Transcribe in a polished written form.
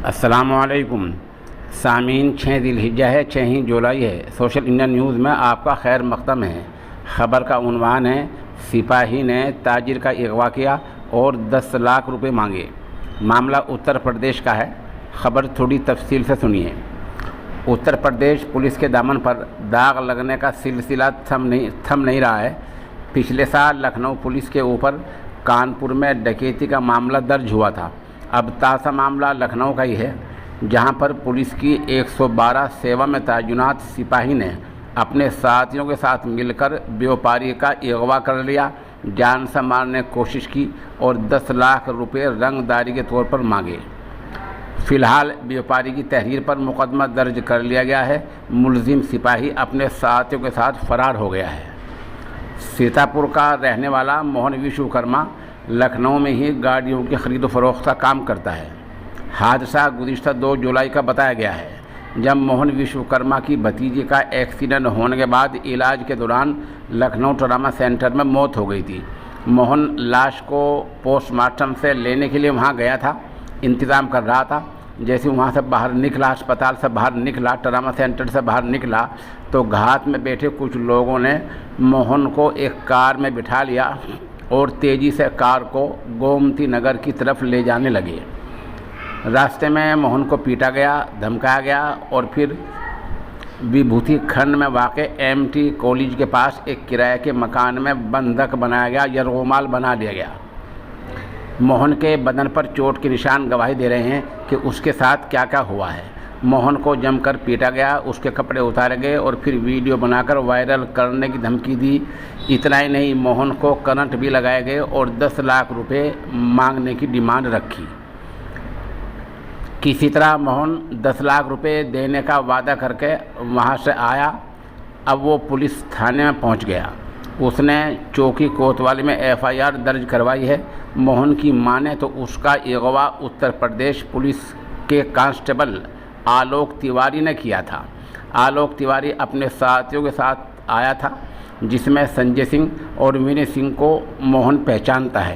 अस्सलामुअलैकुम सामीन। 6 ज़िलहिज्जा है, 6 ही जुलाई है। सोशल इंडिया न्यूज़ में आपका खैर मक़दम है। ख़बर का उन्वान है, सिपाही ने ताजिर का अगवा किया और 10 लाख रुपए मांगे। मामला उत्तर प्रदेश का है। ख़बर थोड़ी तफसील से सुनिए। उत्तर प्रदेश पुलिस के दामन पर दाग लगने का सिलसिला थम नहीं रहा है। पिछले साल लखनऊ पुलिस के ऊपर कानपुर में डकैती का मामला दर्ज हुआ था। अब ताज़ा मामला लखनऊ का ही है, जहां पर पुलिस की 112 सेवा में तैनात सिपाही ने अपने साथियों के साथ मिलकर व्यापारी का अगवा कर लिया, जान से मारने की कोशिश की और 10 लाख रुपए रंगदारी के तौर पर मांगे। फ़िलहाल व्यापारी की तहरीर पर मुकदमा दर्ज कर लिया गया है। मुलजिम सिपाही अपने साथियों के साथ फरार हो गया है। सीतापुर का रहने वाला मोहन विश्वकर्मा लखनऊ में ही गाड़ियों की खरीद फरोख्त का काम करता है। हादसा गुज़िश्ता 2 जुलाई का बताया गया है, जब मोहन विश्वकर्मा की भतीजी का एक्सीडेंट होने के बाद इलाज के दौरान लखनऊ ट्रामा सेंटर में मौत हो गई थी। मोहन लाश को पोस्टमार्टम से लेने के लिए वहां गया था, इंतज़ाम कर रहा था। जैसे वहां से बाहर निकला, अस्पताल से बाहर निकला, ट्रामा सेंटर से बाहर निकला, तो घात में बैठे कुछ लोगों ने मोहन को एक कार में बिठा लिया और तेज़ी से कार को गोमती नगर की तरफ ले जाने लगे। रास्ते में मोहन को पीटा गया, धमकाया गया और फिर विभूति खंड में वाक़े एमटी कॉलेज के पास एक किराए के मकान में बंधक बनाया गया या रोमाल बना दिया गया। मोहन के बदन पर चोट के निशान गवाही दे रहे हैं कि उसके साथ क्या क्या हुआ है। मोहन को जमकर पीटा गया, उसके कपड़े उतारे गए और फिर वीडियो बनाकर वायरल करने की धमकी दी। इतना ही नहीं, मोहन को करंट भी लगाए गए और 10 लाख रुपए मांगने की डिमांड रखी। किसी तरह मोहन 10 लाख रुपए देने का वादा करके वहां से आया। अब वो पुलिस थाने में पहुंच गया। उसने चौकी कोतवाली में एफआईआर दर्ज करवाई है। मोहन की माने तो उसका अगवा उत्तर प्रदेश पुलिस के कांस्टेबल आलोक तिवारी ने किया था। आलोक तिवारी अपने साथियों के साथ आया था, जिसमें संजय सिंह और विनय सिंह को मोहन पहचानता है।